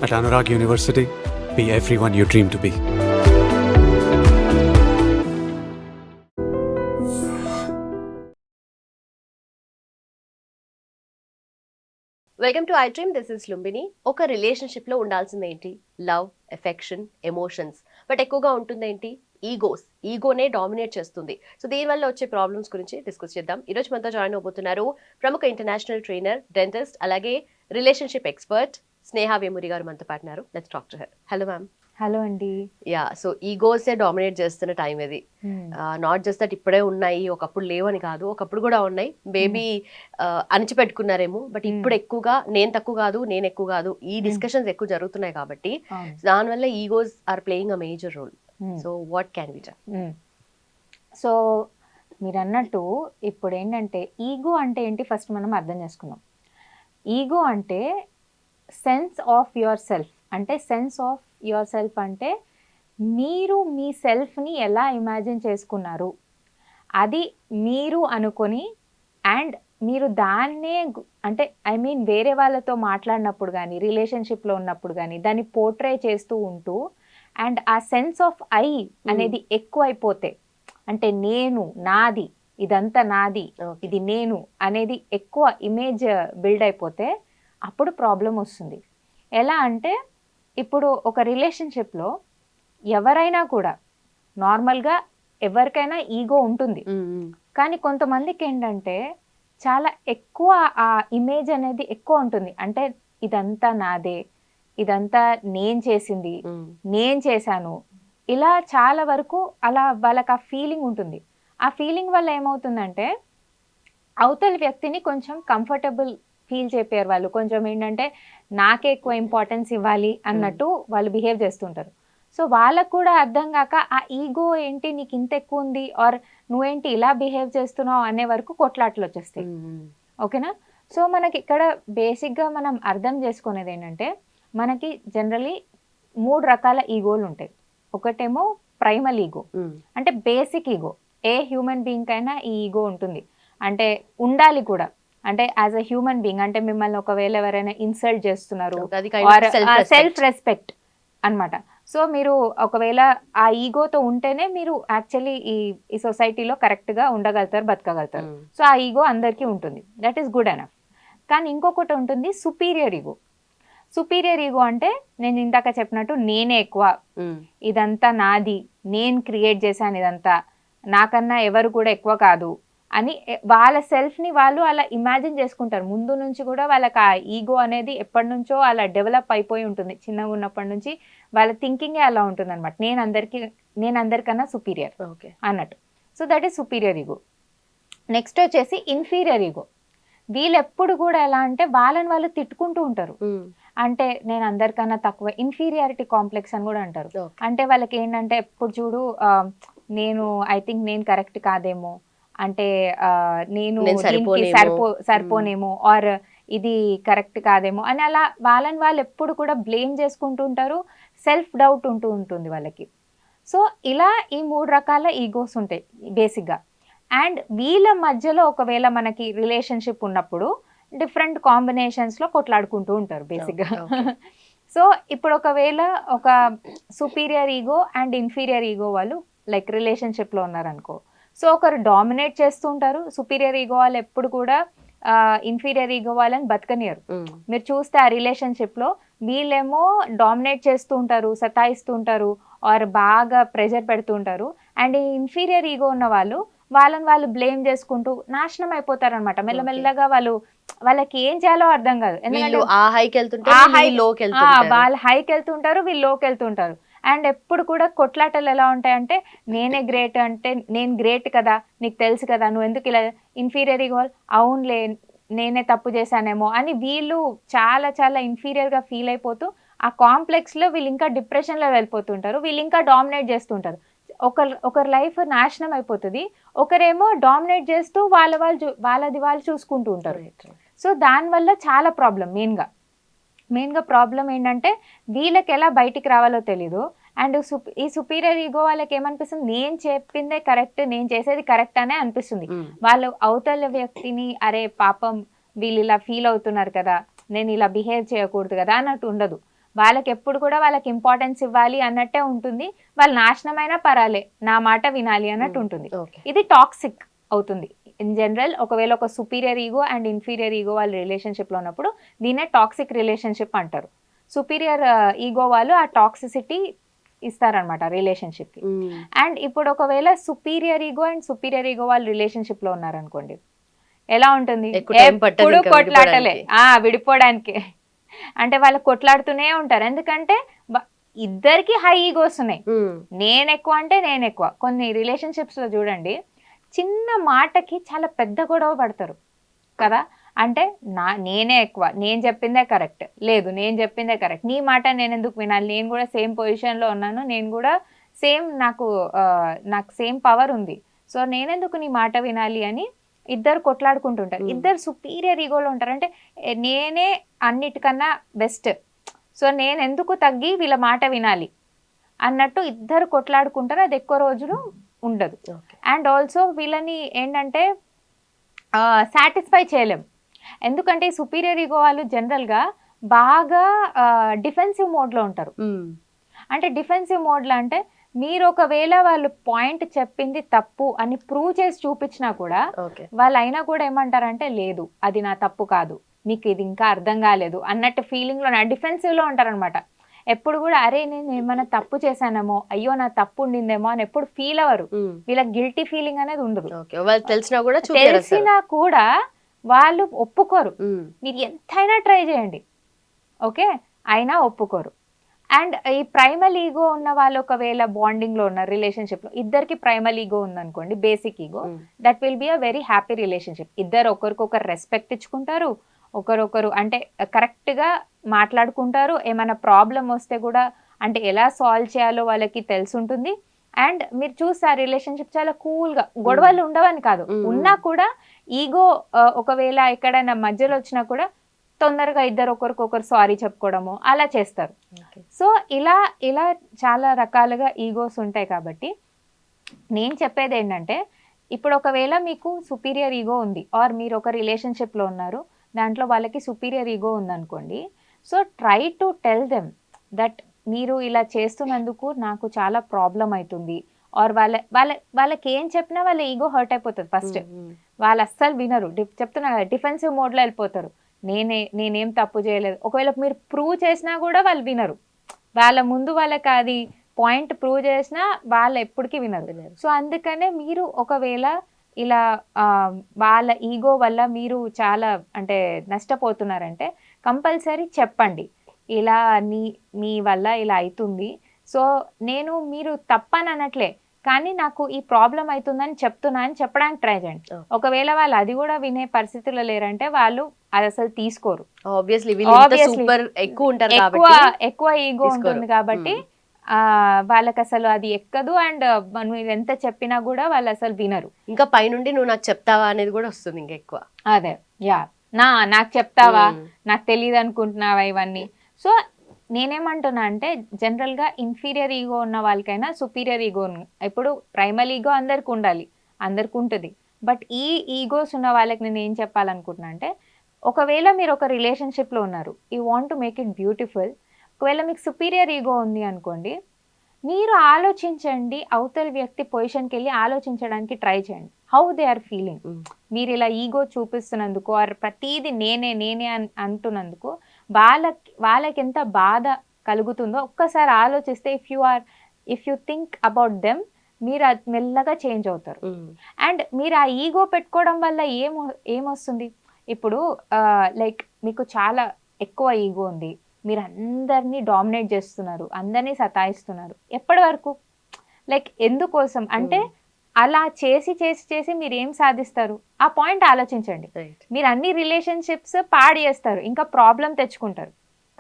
At Anurag University, be everyone you dream to be. Welcome to I dream. This is Lumbini. ఒక relationship లో ఉండాల్సింది ఏంటి? Love, affection, emotions. But ఎక్కువగా ఉంటుందేంటి? ఈగోనే dominate చేస్తుంది. So దీనివల్ల వచ్చే ప్రాబ్లమ్స్ గురించి డిస్కస్ చేద్దాం. ఈరోజు మనతో జాయిన్ అవబోతున్నారు ప్రముఖ ఇంటర్నేషనల్ ట్రైనర్, డెంటిస్ట్, అలాగే రిలేషన్షిప్ ఎక్స్పర్ట్ స్నేహ వేమూరి గారు మనతో పాటున్నారు. Let's talk to her. Hello ma'am. Hello అండి. యా, సో ఈగోసే డామినేట్ చేస్తున్న టైం ఇది. నాట్ జస్ట్ దట్ ఇప్పుడే ఉన్నాయి, ఒకప్పుడు లేవని కాదు, ఒకప్పుడు కూడా ఉన్నాయి. బేబీ అణిచిపెట్టుకున్నారేమో, బట్ ఇప్పుడు ఎక్కువగా నేను తక్కువ కాదు, నేను ఎక్కువ కాదు, ఈ డిస్కషన్స్ ఎక్కువ జరుగుతున్నాయి కాబట్టి దానివల్ల egos are playing a major role. So what can be done? So మీరు అన్నట్టు ఇప్పుడు ఏంటంటే ఈగో అంటే ఏంటి ఫస్ట్ మనం అర్థం చేసుకుందాం. ఈగో అంటే సెన్స్ ఆఫ్ యువర్ సెల్ఫ్. అంటే సెన్స్ ఆఫ్ యువర్ సెల్ఫ్ అంటే మీరు మీ సెల్ఫ్ని ఎలా ఇమాజిన్ చేసుకున్నారు అది మీరు అనుకొని, అండ్ మీరు దాన్నే అంటే వేరే వాళ్ళతో మాట్లాడినప్పుడు కానీ రిలేషన్షిప్లో ఉన్నప్పుడు కానీ దాన్ని పోర్ట్రే చేస్తూ ఉంటూ, అండ్ ఆ సెన్స్ ఆఫ్ ఐ అనేది ఎక్కువైపోతే, అంటే నేను, నాది, ఇదంతా నాది, ఇది నేను అనేది ఎక్కువ ఇమేజ్ బిల్డ్ అయిపోతే అప్పుడు ప్రాబ్లం వస్తుంది. ఎలా అంటే ఇప్పుడు ఒక రిలేషన్షిప్లో ఎవరైనా కూడా నార్మల్గా ఎవరికైనా ఈగో ఉంటుంది. కానీ కొంతమందికి ఏంటంటే చాలా ఎక్కువ ఆ ఇమేజ్ అనేది ఎక్కువ ఉంటుంది. అంటే ఇదంతా నాదే, ఇదంతా నేను చేసింది, నేను చేశాను, ఇలా చాలా వరకు అలా వాళ్ళకి ఆ ఫీలింగ్ ఉంటుంది. ఆ ఫీలింగ్ వల్ల ఏమవుతుందంటే అవతల వ్యక్తిని కొంచెం కంఫర్టబుల్ ఫీల్ చెప్పారు. వాళ్ళు కొంచెం ఏంటంటే నాకే ఎక్కువ ఇంపార్టెన్స్ ఇవ్వాలి అన్నట్టు వాళ్ళు బిహేవ్ చేస్తుంటారు. సో వాళ్ళకు కూడా అర్థం కాక ఆ ఈగో ఏంటి నీకు ఇంత ఎక్కువ ఉంది, ఆర్ నువ్వేంటి ఇలా బిహేవ్ చేస్తున్నావు అనే వరకు కొట్లాట్లు వచ్చేస్తాయి. ఓకేనా? సో మనకి ఇక్కడ బేసిక్గా మనం అర్థం చేసుకునేది ఏంటంటే మనకి జనరలీ 3 రకాల ఈగోలు ఉంటాయి. ఒకటేమో ప్రైమల్ ఈగో, అంటే basic ego. A human being అయినా ఈ ఈగో ఉంటుంది, అంటే ఉండాలి కూడా. అంటే యాజ్ అ హ్యూమన్ బీయింగ్, అంటే మిమ్మల్ని ఒకవేళ ఎవరైనా ఇన్సల్ట్ చేస్తున్నారు, సెల్ఫ్ రెస్పెక్ట్ అన్నమాట. సో మీరు ఒకవేళ ఆ ఈగోతో ఉంటేనే మీరు యాక్చువల్లీ ఈ సొసైటీలో కరెక్ట్గా ఉండగలుగుతారు, బతకగలుగుతారు. సో ఆ ఈగో అందరికీ ఉంటుంది, దట్ ఈస్ గుడ్ ఎనఫ్. కానీ ఇంకొకటి ఉంటుంది సుపీరియర్ ఈగో. సుపీరియర్ ఈగో అంటే నేను ఇందాక చెప్పినట్టు నేనే ఎక్కువ, ఇదంతా నాది, నేను క్రియేట్ చేశాను, ఇదంతా నాకన్నా ఎవరు కూడా ఎక్కువ కాదు అని వాళ్ళ సెల్ఫ్ని వాళ్ళు అలా ఇమాజిన్ చేసుకుంటారు. ముందు నుంచి కూడా వాళ్ళకి ఆ ఈగో అనేది ఎప్పటి నుంచో అలా డెవలప్ అయిపోయి ఉంటుంది. చిన్నగా ఉన్నప్పటి నుంచి వాళ్ళ థింకింగే అలా ఉంటుంది అనమాట. నేను అందరికన్నా సుపీరియర్ అన్నట్టు. So that is superior ego. Next వచ్చేసి ఇన్ఫీరియర్ ఈగో. వీళ్ళు ఎప్పుడు కూడా ఎలా అంటే వాళ్ళని వాళ్ళు తిట్టుకుంటూ ఉంటారు. అంటే నేను అందరికన్నా తక్కువ, ఇన్ఫీరియారిటీ కాంప్లెక్స్ అని కూడా అంటారు. అంటే వాళ్ళకి ఏంటంటే ఎప్పుడు చూడు ఐ థింక్ నేను కరెక్ట్ కాదేమో, అంటే నేను సరిపోనేమో, ఆర్ ఇది కరెక్ట్ కాదేమో అని అలా వాళ్ళని వాళ్ళు ఎప్పుడు కూడా బ్లేమ్ చేసుకుంటూ ఉంటారు. సెల్ఫ్ డౌట్ ఉంటూ ఉంటుంది వాళ్ళకి. సో ఇలా ఈ 3 రకాల ఈగోస్ ఉంటాయి బేసిక్గా. అండ్ వీళ్ళ మధ్యలో ఒకవేళ మనకి రిలేషన్షిప్ ఉన్నప్పుడు డిఫరెంట్ కాంబినేషన్స్లో కొట్లాడుకుంటూ ఉంటారు బేసిక్గా. సో ఇప్పుడు ఒకవేళ ఒక superior ego and inferior ego వాళ్ళు లైక్ రిలేషన్షిప్లో ఉన్నారనుకో, సో ఒకరు డామినేట్ చేస్తూ ఉంటారు. సుపీరియర్ ఈగో వాళ్ళు ఎప్పుడు కూడా ఇన్ఫీరియర్ ఈగో వాళ్ళని బతకనియరు. మీరు చూస్తే ఆ రిలేషన్షిప్లో వీళ్ళేమో డామినేట్ చేస్తూ ఉంటారు, సతాయిస్తూ ఉంటారు, ఆర్ బాగా ప్రెషర్ పెడుతూ ఉంటారు. అండ్ ఈ ఇన్ఫీరియర్ ఈగో ఉన్న వాళ్ళని వాళ్ళు బ్లేమ్ చేసుకుంటూ నాశనం అయిపోతారు అనమాట. మెల్లమెల్లగా వాళ్ళకి ఏం చేయాలో అర్థం కాదు. ఎందుకంటే వాళ్ళు హైకి వెళ్తుంటారు, వీళ్ళు లోకి వెళ్తుంటారు. అండ్ ఎప్పుడు కూడా కొట్లాటలు ఎలా ఉంటాయంటే నేనే గ్రేట్, అంటే నేను గ్రేట్ కదా, నీకు తెలుసు కదా, నువ్వు ఎందుకు ఇలా ఇన్ఫీరియర్ ఈగో, అవునులే నేనే తప్పు చేశానేమో అని వీళ్ళు చాలా చాలా ఇన్ఫీరియర్గా ఫీల్ అయిపోతూ ఆ కాంప్లెక్స్లో వీళ్ళు ఇంకా డిప్రెషన్లో వెళ్ళిపోతుంటారు. వీళ్ళు ఇంకా డామినేట్ చేస్తుంటారు. ఒకరి లైఫ్ నాశనం అయిపోతుంది, ఒకరేమో డామినేట్ చేస్తూ వాళ్ళది వాళ్ళు చూసుకుంటూ ఉంటారు. సో దానివల్ల చాలా ప్రాబ్లం. మెయిన్గా ప్రాబ్లం ఏంటంటే వీళ్ళకి ఎలా బయటికి రావాలో తెలీదు. అండ్ ఈ సుపీరియర్ ఈగో వాళ్ళకి ఏమనిపిస్తుంది, నేను చెప్పిందే కరెక్ట్, నేను చేసేది కరెక్ట్ అనే అనిపిస్తుంది. వాళ్ళు అవతల వ్యక్తిని అరే పాపం వీళ్ళు ఇలా ఫీల్ అవుతున్నారు కదా, నేను ఇలా బిహేవ్ చేయకూడదు కదా అన్నట్టు ఉండదు. వాళ్ళకి ఎప్పుడు కూడా వాళ్ళకి ఇంపార్టెన్స్ ఇవ్వాలి అన్నట్టే ఉంటుంది. వాళ్ళు నాశనమైనా పరాలే, నా మాట వినాలి అన్నట్టు ఉంటుంది. ఇది టాక్సిక్ అవుతుంది ఇన్ జనరల్. ఒకవేళ ఒక superior ego and inferior ego వాళ్ళ రిలేషన్షిప్లో ఉన్నప్పుడు దీన్నే టాక్సిక్ రిలేషన్షిప్ అంటారు. సుపీరియర్ ఈగో వాళ్ళు ఆ టాక్సిసిటీ ఇస్తారనమాట రిలేషన్షిప్కి. అండ్ ఇప్పుడు ఒకవేళ superior ego and superior ego వాళ్ళు రిలేషన్షిప్లో ఉన్నారనుకోండి, ఎలా ఉంటుంది? ఎప్పుడు కొట్లాటలే, విడిపోవడానికి. అంటే వాళ్ళు కొట్లాడుతూనే ఉంటారు. ఎందుకంటే ఇద్దరికి హై ఈగోస్ ఉన్నాయి. నేను ఎక్కువ అంటే నేను ఎక్కువ. కొన్ని రిలేషన్షిప్స్ లో చూడండి, చిన్న మాటకి చాలా పెద్ద గొడవ పడతారు కదా. అంటే నేనే ఎక్కువ, నేను చెప్పిందే కరెక్ట్, లేదు నేను చెప్పిందే కరెక్ట్, నీ మాట నేను ఎందుకు వినాలి, నేను కూడా సేమ్ పొజిషన్లో ఉన్నాను, నేను కూడా సేమ్ నాకు సేమ్ పవర్ ఉంది, సో నేనెందుకు నీ మాట వినాలి అని ఇద్దరు కొట్లాడుకుంటుంటారు. ఇద్దరు సుపీరియర్ ఈగోలో ఉంటారు. అంటే నేనే అన్నిటికన్నా బెస్ట్, సో నేను ఎందుకు తగ్గి వీళ్ళ మాట వినాలి అన్నట్టు ఇద్దరు కొట్లాడుకుంటారు. అది ఎక్కువ రోజులు ఉండదు. అండ్ ఆల్సో వీళ్ళని ఏంటంటే సాటిస్ఫై చేయలేం. ఎందుకంటే ఈ సుపీరియర్ ఈగో వాళ్ళు జనరల్గా బాగా డిఫెన్సివ్ మోడ్లో ఉంటారు. అంటే డిఫెన్సివ్ మోడ్లో అంటే మీరు ఒకవేళ వాళ్ళు పాయింట్ చెప్పింది తప్పు అని ప్రూవ్ చేసి చూపించినా కూడా వాళ్ళు అయినా కూడా ఏమంటారంటే లేదు అది నా తప్పు కాదు, మీకు ఇది ఇంకా అర్థం కాలేదు అన్నట్టు ఫీలింగ్లో డిఫెన్సివ్లో ఉంటారనమాట. ఎప్పుడు కూడా అరే నేను ఏమైనా తప్పు చేశానేమో, అయ్యో నా తప్పు ఉండిందేమో అని ఎప్పుడు ఫీల్ అవ్వరు. వీళ్ళకి గిల్టీ ఫీలింగ్ అనేది ఉండదు. తెలిసినా కూడా వాళ్ళు ఒప్పుకోరు. మీరు ఎంతైనా ట్రై చేయండి, ఓకే, అయినా ఒప్పుకోరు. అండ్ ఈ ప్రైమల్ ఈగో ఉన్న వాళ్ళు ఒకవేళ బాండింగ్ లో ఉన్నారు, రిలేషన్షిప్ లో ఇద్దరికి ప్రైమల్ ఈగో ఉందనుకోండి, basic ego, that will be a very happy relationship. ఇద్దరు ఒకరికొకరు రెస్పెక్ట్ ఇచ్చుకుంటారు, ఒకరొకరు అంటే కరెక్ట్ గా మాట్లాడుకుంటారు. ఏమైనా ప్రాబ్లం వస్తే కూడా అంటే ఎలా సాల్వ్ చేయాలో వాళ్ళకి తెలుసుంటుంది. అండ్ మీరు చూస్తే రిలేషన్షిప్ చాలా కూల్ గా, గొడవలు ఉండవని కాదు, ఉన్నా కూడా ఈగో ఒకవేళ ఎక్కడైనా మధ్యలో వచ్చినా కూడా తొందరగా ఇద్దరు ఒకరికొకరు సారీ చెప్పుకోవడము అలా చేస్తారు. సో ఇలా చాలా రకాలుగా ఈగోస్ ఉంటాయి. కాబట్టి నేను చెప్పేది ఏంటంటే, ఇప్పుడు ఒకవేళ మీకు సుపీరియర్ ఈగో ఉంది ఆర్ మీరు ఒక రిలేషన్షిప్లో ఉన్నారు, దాంట్లో వాళ్ళకి సుపీరియర్ ఈగో ఉందనుకోండి, so try to tell them that మీరు ఇలా చేస్తున్నందుకు నాకు చాలా ప్రాబ్లం అవుతుంది. ఆర్ వాళ్ళకి ఏం చెప్పినా వాళ్ళ ఈగో హర్ట్ అయిపోతుంది ఫస్ట్. వాళ్ళు అస్సలు వినరు, చెప్తున్నా కదా డిఫెన్సివ్ మోడ్లో వెళ్ళిపోతారు. నేనేం తప్పు చేయలేదు. ఒకవేళ మీరు ప్రూవ్ చేసినా కూడా వాళ్ళు వినరు. వాళ్ళ ముందు వాళ్ళకి అది పాయింట్ ప్రూవ్ చేసినా వాళ్ళు ఎప్పటికీ వినరు. సో అందుకనే మీరు ఒకవేళ ఇలా వాళ్ళ ఈగో వల్ల మీరు చాలా అంటే నష్టపోతున్నారంటే కంపల్సరీ చెప్పండి, ఇలా మీ వల్ల ఇలా అవుతుంది, సో మీరు తప్పని అనట్లే, కానీ నాకు ఈ ప్రాబ్లం అవుతుందని చెప్తున్నా అని చెప్పడానికి ట్రై చేయండి. ఒకవేళ వాళ్ళు అది కూడా వినే పరిస్థితిలో లేరంటే వాళ్ళు అది అసలు తీసుకోరు. ఎక్కువ ఈగో ఉంటుంది కాబట్టి వాళ్ళకి అసలు అది ఎక్కదు. అండ్ మనం ఎంత చెప్పినా కూడా వాళ్ళు అసలు వినరు. ఇంకా పైనుండి నువ్వు నాకు చెప్తావా అనేది కూడా వస్తుంది ఇంకా ఎక్కువ. అదే నాకు చెప్తావా, నాకు తెలియదు అనుకుంటున్నావా, ఇవన్నీ. సో నేనేమంటున్నా అంటే జనరల్గా ఇన్ఫీరియర్ ఈగో ఉన్న వాళ్ళకైనా సుపీరియర్ ఈగో, ఇప్పుడు ప్రైమల్ ఈగో అందరికి ఉండాలి, అందరికి ఉంటుంది. బట్ ఈ ఈగోస్ ఉన్న వాళ్ళకి నేను ఏం చెప్పాలనుకుంటున్నా అంటే, ఒకవేళ మీరు ఒక రిలేషన్షిప్లో ఉన్నారు, you want to make it beautiful, ఒకవేళ మీకు సుపీరియర్ ఈగో ఉంది అనుకోండి, మీరు ఆలోచించండి, అవతల వ్యక్తి పొజిషన్కి వెళ్ళి ఆలోచించడానికి ట్రై చేయండి, హౌ దే ఆర్ ఫీలింగ్. మీరు ఇలా ఈగో చూపిస్తున్నందుకు ఆర్ ప్రతీది నేనే అంటున్నందుకు వాళ్ళకి ఎంత బాధ కలుగుతుందో ఒక్కసారి ఆలోచిస్తే, if you think about them, మీరు అది మెల్లగా చేంజ్ అవుతారు. అండ్ మీరు ఆ ఈగో పెట్టుకోవడం వల్ల ఏమొస్తుంది, ఇప్పుడు లైక్ మీకు చాలా ఎక్కువ ఈగో ఉంది, మీరు అందరినీ డామినేట్ చేస్తున్నారు, అందరినీ సతాయిస్తున్నారు, ఎప్పటి వరకు, లైక్ ఎందుకోసం అంటే అలా చేసి మీరు ఏం సాధిస్తారు, ఆ పాయింట్ ఆలోచించండి. మీరు అన్ని రిలేషన్షిప్స్ పాడు చేస్తారు, ఇంకా ప్రాబ్లం తెచ్చుకుంటారు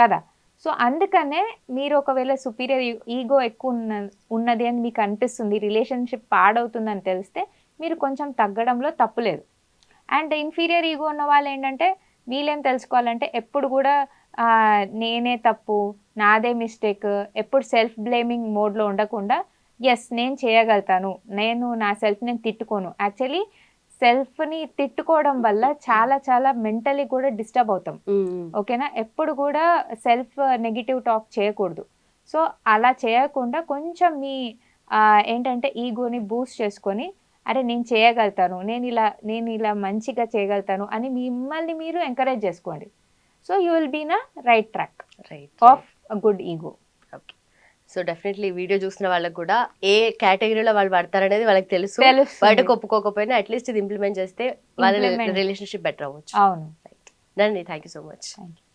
కదా. సో అందుకనే మీరు ఒకవేళ సుపీరియర్ ఈగో ఎక్కువ ఉన్నది అని మీకు అనిపిస్తుంది, రిలేషన్షిప్ పాడవుతుందని తెలిస్తే మీరు కొంచెం తగ్గడంలో తప్పులేదు. అండ్ ఇన్ఫీరియర్ ఈగో ఉన్న వాళ్ళు ఏంటంటే, వీళ్ళేం తెలుసుకోవాలంటే ఎప్పుడు కూడా నేనే తప్పు, నాదే మిస్టేక్, ఎప్పుడు సెల్ఫ్ బ్లేమింగ్ మోడ్లో ఉండకుండా, ఎస్ నేను చేయగలుగుతాను, నా సెల్ఫ్ నేను తిట్టుకోను. యాక్చువల్లీ సెల్ఫ్ని తిట్టుకోవడం వల్ల చాలా చాలా మెంటలీ కూడా డిస్టర్బ్ అవుతాం. ఓకేనా, ఎప్పుడు కూడా సెల్ఫ్ నెగిటివ్ టాక్ చేయకూడదు. సో అలా చేయకుండా కొంచెం మీ ఏంటంటే ఈగోని బూస్ట్ చేసుకొని, అరే నేను చేయగలుగుతాను, నేను ఇలా మంచిగా చేయగలుగుతాను అని మిమ్మల్ని మీరు ఎంకరేజ్ చేసుకోండి. So you will be in right track of good ego. Okay, so definitely video చూసిన వాళ్ళకి కూడా ఏ కేటగిరీలో వాళ్ళు పడతారనేది వాళ్ళకి తెలుసు. బయటకు ఒప్పుకోకపోయినా అట్లీస్ట్ ఇది ఇంప్లిమెంట్ చేస్తే వాళ్ళ రిలేషన్షిప్ బెటర్ అవ్వచ్చు. అవును. నండి, thank you so much. Thank you.